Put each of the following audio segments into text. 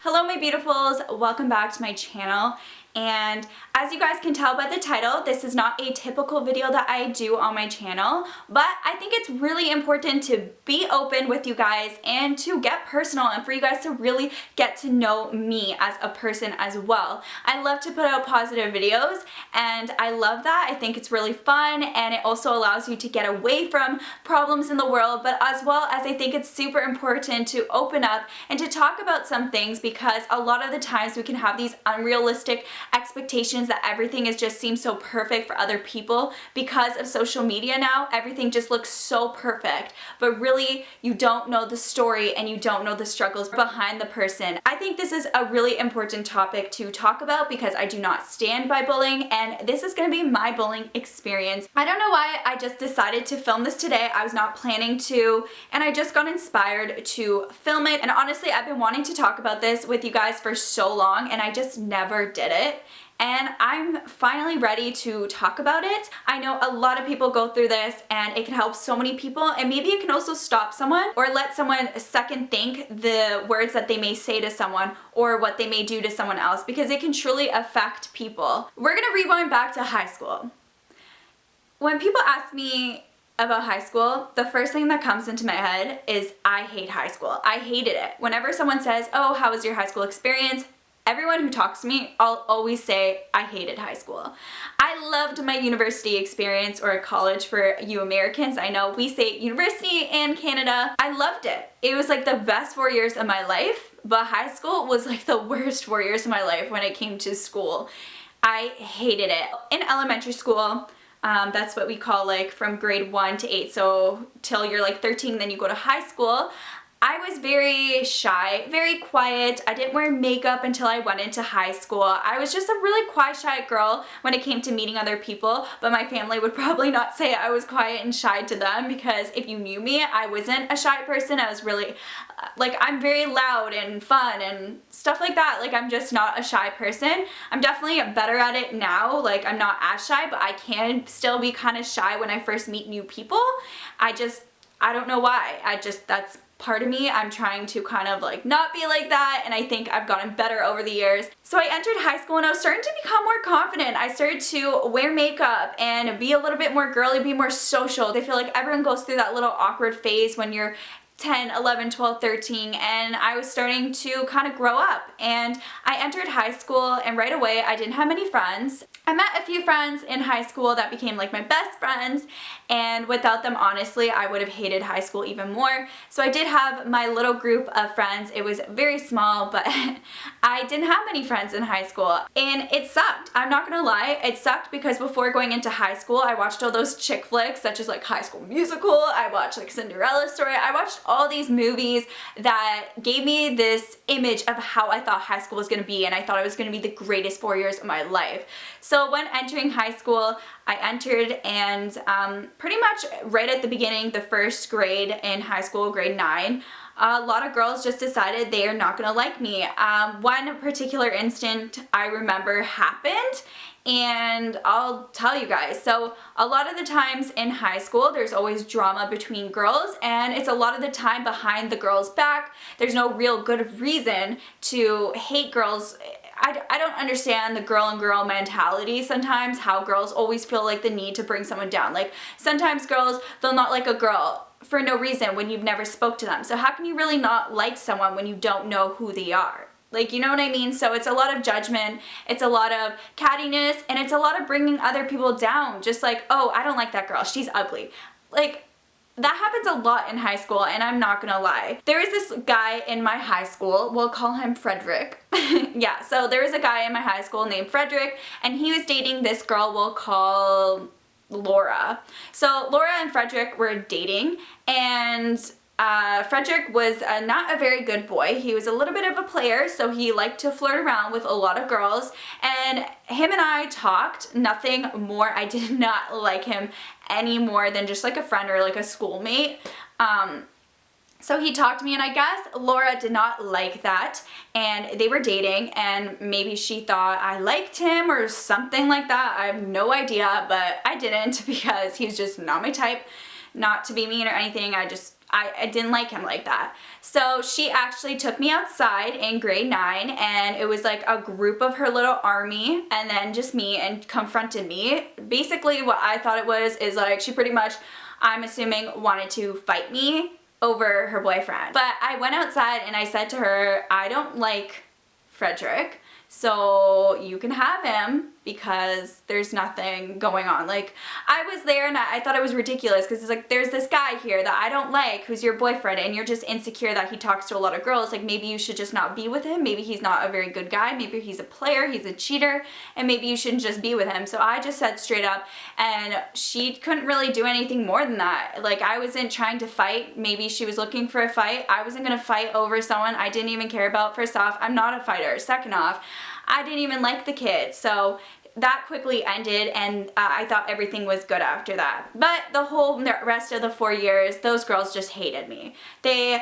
Hello my beautifuls, welcome back to my channel. And as you guys can tell by the title, this is not a typical video that I do on my channel, but I think it's really important to be open with you guys and to get personal and for you guys to really get to know me as a person as well. I love to put out positive videos and I love that. I think it's really fun and it also allows you to get away from problems in the world, but as well as I think it's super important to open up and to talk about some things because a lot of the times we can have these unrealistic expectations that everything is just seems so perfect for other people because of social media now. Everything just looks so perfect, but really you don't know the story and you don't know the struggles behind the person. I think this is a really important topic to talk about because I do not stand by bullying and this is going to be my bullying experience. I don't know why I just decided to film this today. I was not planning to and I just got inspired to film it, and honestly I've been wanting to talk about this with you guys for so long and I just never did it. And I'm finally ready to talk about it. I know a lot of people go through this and it can help so many people, and maybe it can also stop someone or let someone second think the words that they may say to someone or what they may do to someone else because it can truly affect people. We're gonna rewind back to high school. When people ask me about high school, the first thing that comes into my head is I hate high school. I hated it. Whenever someone says, oh, how was your high school experience? Everyone who talks to me, I'll always say I hated high school. I loved my university experience, or college for you Americans. I know we say university in Canada. I loved it. It was like the best 4 years of my life, but high school was like the worst 4 years of my life when it came to school. I hated it. In elementary school, that's what we call like from grade 1 to 8, so till you're like 13, then you go to high school. I was very shy, very quiet. I didn't wear makeup until I went into high school. I was just a really quiet, shy girl when it came to meeting other people, but my family would probably not say I was quiet and shy to them because if you knew me, I wasn't a shy person. I was really, like, I'm very loud and fun and stuff like that. Like, I'm just not a shy person. I'm definitely better at it now. Like, I'm not as shy, but I can still be kind of shy when I first meet new people. I don't know why. That's part of me. I'm trying to kind of like not be like that, and I think I've gotten better over the years. So I entered high school and I was starting to become more confident. I started to wear makeup and be a little bit more girly, be more social. I feel like everyone goes through that little awkward phase when you're 10, 11, 12, 13, and I was starting to kind of grow up, and I entered high school and right away I didn't have many friends. I met a few friends in high school that became like my best friends, and without them, honestly, I would have hated high school even more. So I did have my little group of friends. It was very small, but I didn't have many friends in high school, and it sucked. I'm not gonna lie, it sucked because before going into high school, I watched all those chick flicks such as like High School Musical. I watched like Cinderella Story. I watched all these movies that gave me this image of how I thought high school was gonna be, and I thought it was gonna be the greatest 4 years of my life. So when entering high school, I entered and pretty much right at the beginning, the first grade in high school, grade 9, a lot of girls just decided they are not gonna like me. One particular instant I remember happened, and I'll tell you guys. So a lot of the times in high school, there's always drama between girls, and it's a lot of the time behind the girls' back. There's no real good reason to hate girls. I don't understand the girl and girl mentality sometimes, how girls always feel like the need to bring someone down. Like sometimes girls, they'll not like a girl for no reason when you've never spoke to them. So how can you really not like someone when you don't know who they are? Like, you know what I mean? So it's a lot of judgment, it's a lot of cattiness, and it's a lot of bringing other people down. Just like, oh, I don't like that girl, she's ugly. Like, that happens a lot in high school, and I'm not gonna lie. There is this guy in my high school, we'll call him Frederick. Yeah, so there was a guy in my high school named Frederick, and he was dating this girl we'll call Laura. So Laura and Frederick were dating, and Frederick was not a very good boy. He was a little bit of a player, so he liked to flirt around with a lot of girls, and him and I talked, nothing more. I did not like him any more than just like a friend or like a schoolmate. So he talked to me, and I guess Laura did not like that, and they were dating, and maybe she thought I liked him or something like that. I have no idea, but I didn't because he's just not my type. Not to be mean or anything, I I didn't like him like that. So she actually took me outside in grade 9, and it was like a group of her little army and then just me, and confronted me. Basically what I thought it was is like she pretty much, I'm assuming, wanted to fight me over her boyfriend. But I went outside and I said to her, I don't like Frederick, so you can have him because there's nothing going on. Like, I was there and I thought it was ridiculous because it's like, there's this guy here that I don't like who's your boyfriend, and you're just insecure that he talks to a lot of girls. Like, maybe you should just not be with him. Maybe he's not a very good guy. Maybe he's a player, he's a cheater, and maybe you shouldn't just be with him. So I just said straight up, and she couldn't really do anything more than that. Like, I wasn't trying to fight. Maybe she was looking for a fight. I wasn't gonna fight over someone I didn't even care about. First off, I'm not a fighter. Second off, I didn't even like the kid. So that quickly ended, and I thought everything was good after that. But the whole rest of the 4 years, those girls just hated me. They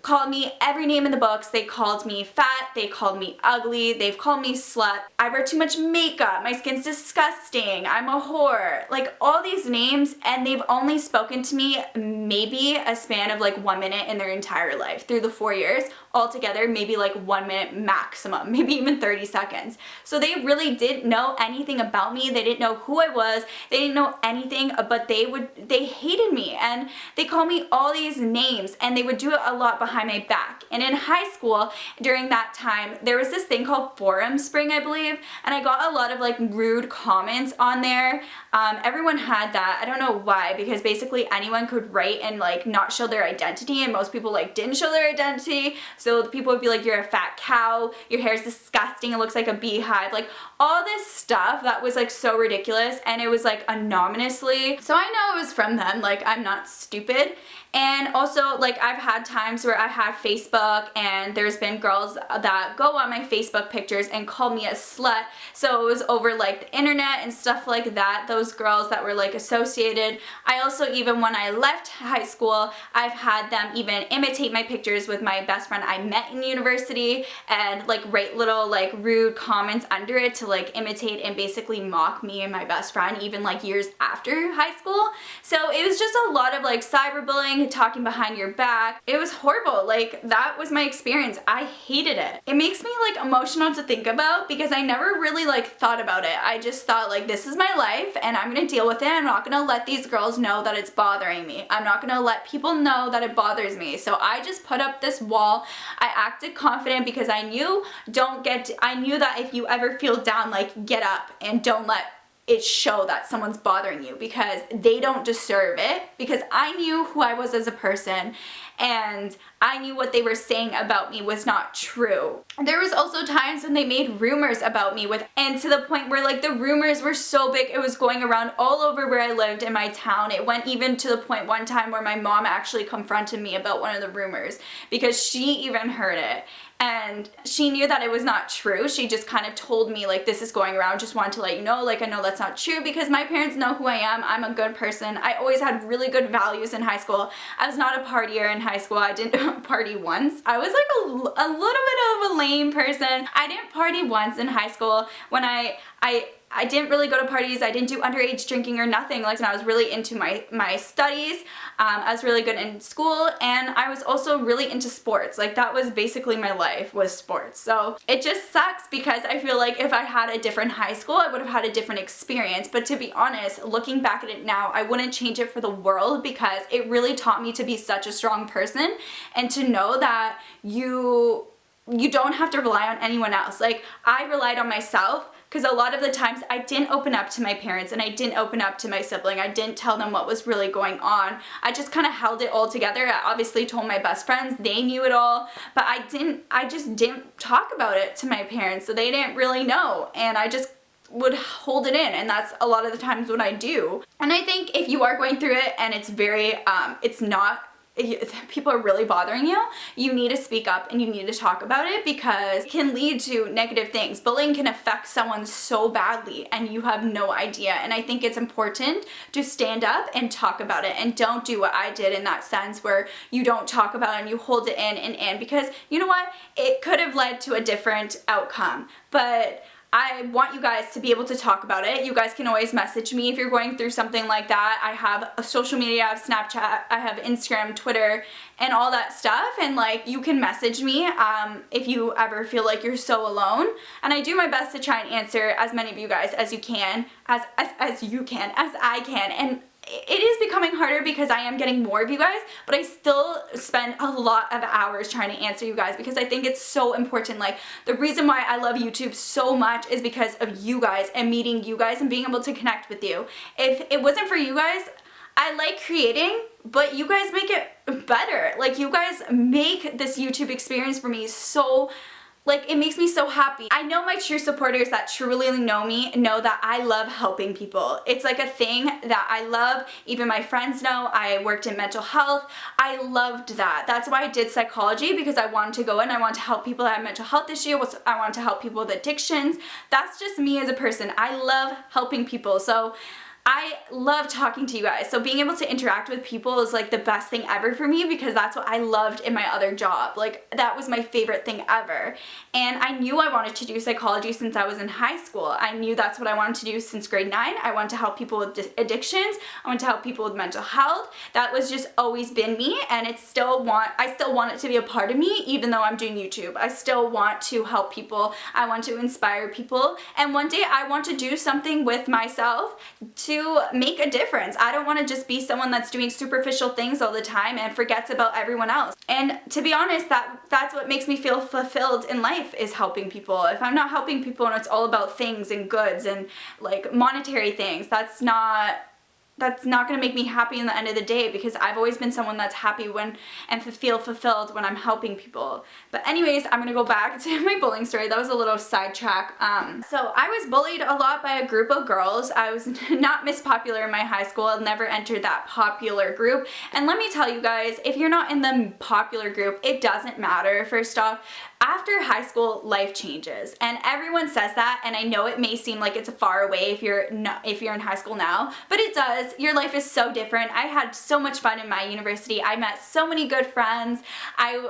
called me every name in the books. They called me fat, they called me ugly, they've called me slut. I wear too much makeup, my skin's disgusting, I'm a whore. Like, all these names, and they've only spoken to me maybe a span of like 1 minute in their entire life through the 4 years. Altogether, maybe like 1 minute maximum, maybe even 30 seconds. So they really didn't know anything about me. They didn't know who I was. They didn't know anything, but they hated me, and they called me all these names, and they would do it a lot behind my back. And in high school, during that time, there was this thing called Forum Spring, I believe, and I got a lot of like rude comments on there. Everyone had that. I don't know why, because basically anyone could write and like not show their identity, and most people like didn't show their identity. So people would be like, you're a fat cow, your hair's disgusting, it looks like a beehive, like all this stuff that was like so ridiculous, and it was like anonymously. So I know it was from them, like I'm not stupid. And also, like, I've had times where I have Facebook, and there's been girls that go on my Facebook pictures and call me a slut. So it was over like the internet and stuff like that, those girls that were like associated. I also, even when I left high school, I've had them even imitate my pictures with my best friend I met in university, and like write little like rude comments under it to like imitate and basically mock me and my best friend, even like years after high school. So it was just a lot of like cyberbullying, talking behind your back. It was horrible. Like, that was my experience. I hated it. It makes me like emotional to think about, because I never really like thought about it. I just thought like, this is my life and I'm gonna deal with it. I'm not gonna let these girls know that it's bothering me. I'm not gonna let people know that it bothers me. So I just put up this wall. I acted confident because I knew that if you ever feel down, like, get up and don't let it show that someone's bothering you, because they don't deserve it. Because I knew who I was as a person, and I knew what they were saying about me was not true. There was also times when they made rumors about me and to the point where like the rumors were so big, it was going around all over where I lived in my town. It went even to the point one time where my mom actually confronted me about one of the rumors, because she even heard it. And she knew that it was not true. She just kind of told me like, this is going around, just wanted to let you know. Like, I know that's not true, because my parents know who I am. I'm a good person. I always had really good values in high school. I was not a partier in high school. I didn't party once. I was like a little bit of a lame person. I didn't party once in high school. When I didn't really go to parties. I didn't do underage drinking or nothing. Like, and I was really into my studies. I was really good in school, and I was also really into sports. Like, that was basically my life, was sports. So it just sucks, because I feel like if I had a different high school, I would have had a different experience. But to be honest, looking back at it now, I wouldn't change it for the world, because it really taught me to be such a strong person, and to know that you don't have to rely on anyone else. Like, I relied on myself, because a lot of the times I didn't open up to my parents, and I didn't open up to my sibling. I didn't tell them what was really going on. I just kind of held it all together. I obviously told my best friends, they knew it all, but I just didn't talk about it to my parents, so they didn't really know, and I just would hold it in, and that's a lot of the times what I do. And I think if you are going through it and it's very, people are really bothering you, you need to speak up and you need to talk about it, because it can lead to negative things. Bullying can affect someone so badly and you have no idea. And I think it's important to stand up and talk about it, and don't do what I did in that sense, where you don't talk about it and you hold it in, because you know what? It could have led to a different outcome. But I want you guys to be able to talk about it. You guys can always message me if you're going through something like that. I have a social media, I have Snapchat, I have Instagram, Twitter, and all that stuff, and like you can message me if you ever feel like you're so alone, and I do my best to try and answer as many of you guys as you can, as I can, and it is becoming harder because I am getting more of you guys, but I still spend a lot of hours trying to answer you guys because I think it's so important. Like, the reason why I love YouTube so much is because of you guys and meeting you guys and being able to connect with you. If it wasn't for you guys, I like creating, but you guys make it better. Like, you guys make this YouTube experience for me so, like, it makes me so happy. I know my true supporters that truly know me know that I love helping people. It's like a thing that I love. Even my friends know I worked in mental health. I loved that. That's why I did psychology, because I wanted to go in. I wanted to help people that have mental health issues. I wanted to help people with addictions. That's just me as a person. I love helping people. So I love talking to you guys. So being able to interact with people is like the best thing ever for me, because that's what I loved in my other job. Like, that was my favorite thing ever. And I knew I wanted to do psychology since I was in high school. I knew that's what I wanted to do since grade 9. I wanted to help people with addictions. I wanted to help people with mental health. That was just always been me, and I still want it to be a part of me even though I'm doing YouTube. I still want to help people. I want to inspire people. And one day I want to do something with myself to make a difference. I don't want to just be someone that's doing superficial things all the time and forgets about everyone else. And to be honest, that's what makes me feel fulfilled in life, is helping people. If I'm not helping people and it's all about things and goods and like monetary things, that's not going to make me happy in the end of the day, because I've always been someone that's happy when and feel fulfilled when I'm helping people. But anyways, I'm going to go back to my bullying story. That was a little sidetrack. So I was bullied a lot by a group of girls. I was not Miss Popular in my high school. I never entered that popular group. And let me tell you guys, if you're not in the popular group, it doesn't matter. First off, after high school, life changes, and everyone says that, and I know it may seem like it's far away if you're in high school now, but it does. Your life is so different. I had so much fun in my university. I met so many good friends. I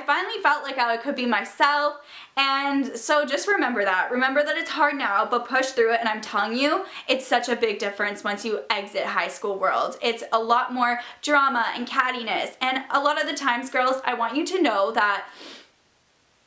finally felt like I could be myself, and so just remember that. Remember that it's hard now, but push through it, and I'm telling you, it's such a big difference once you exit high school world. It's a lot more drama and cattiness, and a lot of the times, girls, I want you to know that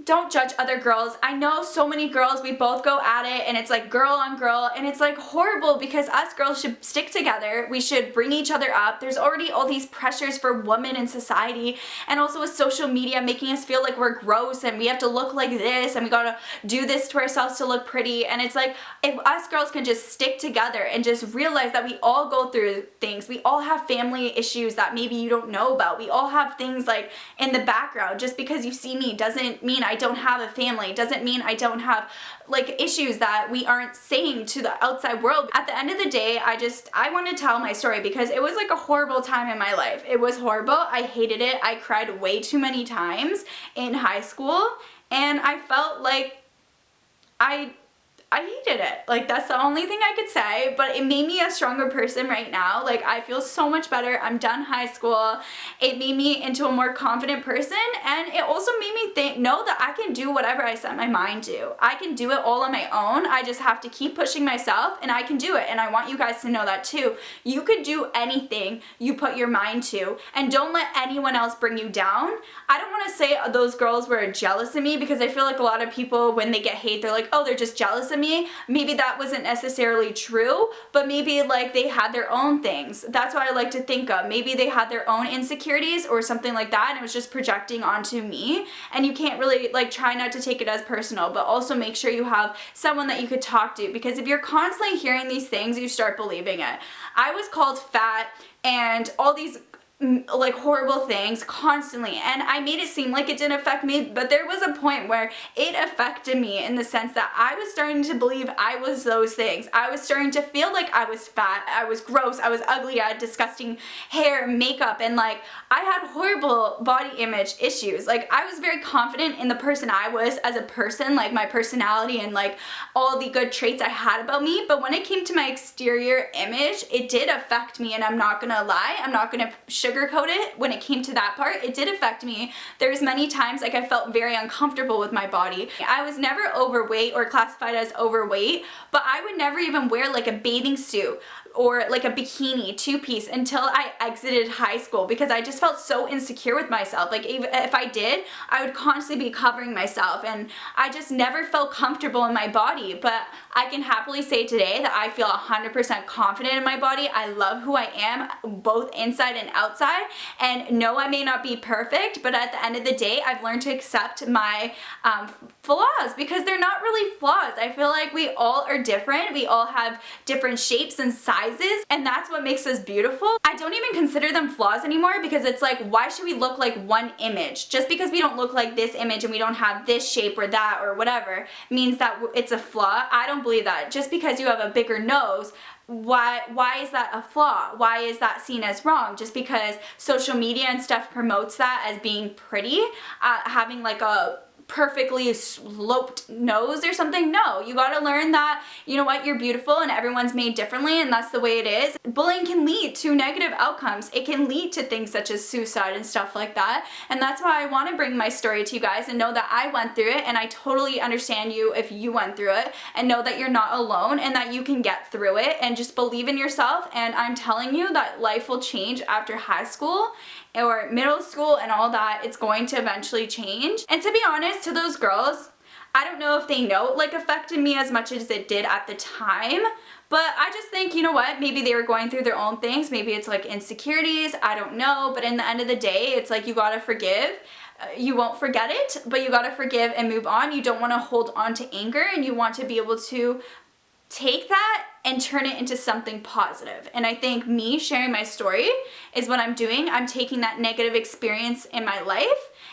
don't judge other girls. I know so many girls, we both go at it, and it's like girl on girl, and it's like horrible, because us girls should stick together. We should bring each other up. There's already all these pressures for women in society, and also with social media making us feel like we're gross and we have to look like this and we gotta do this to ourselves to look pretty. And it's like, if us girls can just stick together and just realize that we all go through things. We all have family issues that maybe you don't know about. We all have things like in the background. Just because you see me doesn't mean I don't have a family, doesn't mean I don't have like issues that we aren't saying to the outside world. At the end of the day, I want to tell my story because it was like a horrible time in my life. It was horrible. I hated it. I cried way too many times in high school, and I felt like I hated it. Like, that's the only thing I could say, but it made me a stronger person right now. Like, I feel so much better. I'm done high school. It made me into a more confident person, and it also made me know that I can do whatever I set my mind to. I can do it all on my own. I just have to keep pushing myself, and I can do it, and I want you guys to know that too. You could do anything you put your mind to, and don't let anyone else bring you down. I don't want to say those girls were jealous of me, because I feel like a lot of people, when they get hate, they're like, oh, they're just jealous of me. Maybe that wasn't necessarily true, but maybe like they had their own things. That's what I like to think of. Maybe they had their own insecurities or something like that, and it was just projecting onto me. And you can't really like try not to take it as personal, but also make sure you have someone that you could talk to, because if you're constantly hearing these things, you start believing it. I was called fat and all these like horrible things constantly, and I made it seem like it didn't affect me, but there was a point where it affected me in the sense that I was starting to believe I was those things. I was starting to feel like I was fat, I was gross, I was ugly, I had disgusting hair, makeup, and like I had horrible body image issues. Like, I was very confident in the person I was as a person, like my personality and like all the good traits I had about me, but when it came to my exterior image, it did affect me, and I'm not gonna lie, I'm not gonna sugarcoat it when it came to that part. It did affect me. There's many times like I felt very uncomfortable with my body. I was never overweight or classified as overweight, but I would never even wear like a bathing suit or like a bikini two-piece until I exited high school because I just felt so insecure with myself. Like even if I did, I would constantly be covering myself and I just never felt comfortable in my body. But I can happily say today that I feel 100% confident in my body. I love who I am, both inside and outside. And no, I may not be perfect, but at the end of the day, I've learned to accept my flaws because they're not really flaws. I feel like we all are different. We all have different shapes and sizes, and that's what makes us beautiful. I don't even consider them flaws anymore because it's like, why should we look like one image? Just because we don't look like this image and we don't have this shape or that or whatever means that it's a flaw. I don't believe that. Just because you have a bigger nose, why is that a flaw? Why is that seen as wrong? Just because social media and stuff promotes that as being pretty, having like a perfectly sloped nose or something. No, you gotta learn that, you know what, you're beautiful and everyone's made differently and that's the way it is. Bullying can lead to negative outcomes. It can lead to things such as suicide and stuff like that. And that's why I want to bring my story to you guys and know that I went through it and I totally understand you if you went through it, and know that you're not alone and that you can get through it, and just believe in yourself. And I'm telling you that life will change after high school or middle school and all that. It's going to eventually change. And to be honest, to those girls, I don't know if they know it like affected me as much as it did at the time, but I just think, you know what, maybe they were going through their own things. Maybe it's like insecurities, I don't know. But in the end of the day, it's like you gotta forgive. You won't forget it, but you gotta forgive and move on. You don't want to hold on to anger, and you want to be able to take that and turn it into something positive. And I think me sharing my story is what I'm doing. I'm taking that negative experience in my life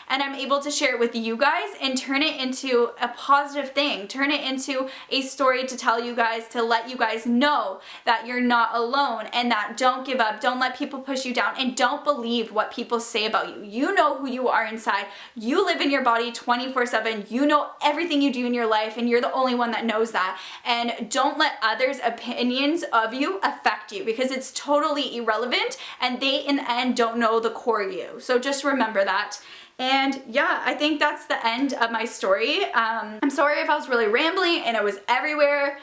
and I'm able to share it with you guys and turn it into a positive thing. Turn it into a story to tell you guys, to let you guys know that you're not alone, and that don't give up, don't let people push you down, and don't believe what people say about you. You know who you are inside. You live in your body 24/7. You know everything you do in your life, and you're the only one that knows that. And don't let others' opinions of you affect you, because it's totally irrelevant and they in the end don't know the core you. So just remember that. And yeah, I think that's the end of my story. I'm sorry if I was really rambling and it was everywhere,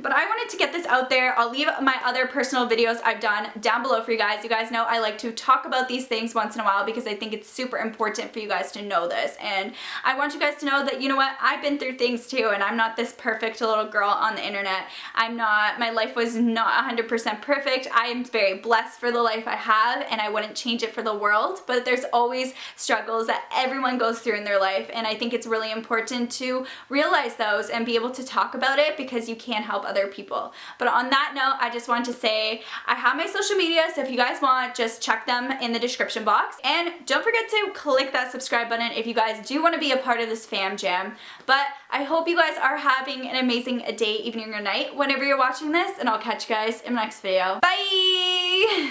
but I wanted to get this out there. I'll leave my other personal videos I've done down below for you guys. You guys know I like to talk about these things once in a while because I think it's super important for you guys to know this. And I want you guys to know that, you know what, I've been through things too, and I'm not this perfect little girl on the internet. My life was not 100% perfect. I am very blessed for the life I have, and I wouldn't change it for the world. But there's always struggles that everyone goes through in their life, and I think it's really important to realize those and be able to talk about it, because you can help other people. But on that note, I just want to say I have my social media, so if you guys want, just check them in the description box. And don't forget to click that subscribe button if you guys do want to be a part of this fam jam. But I hope you guys are having an amazing day, evening, or night whenever you're watching this, and I'll catch you guys in my next video. Bye!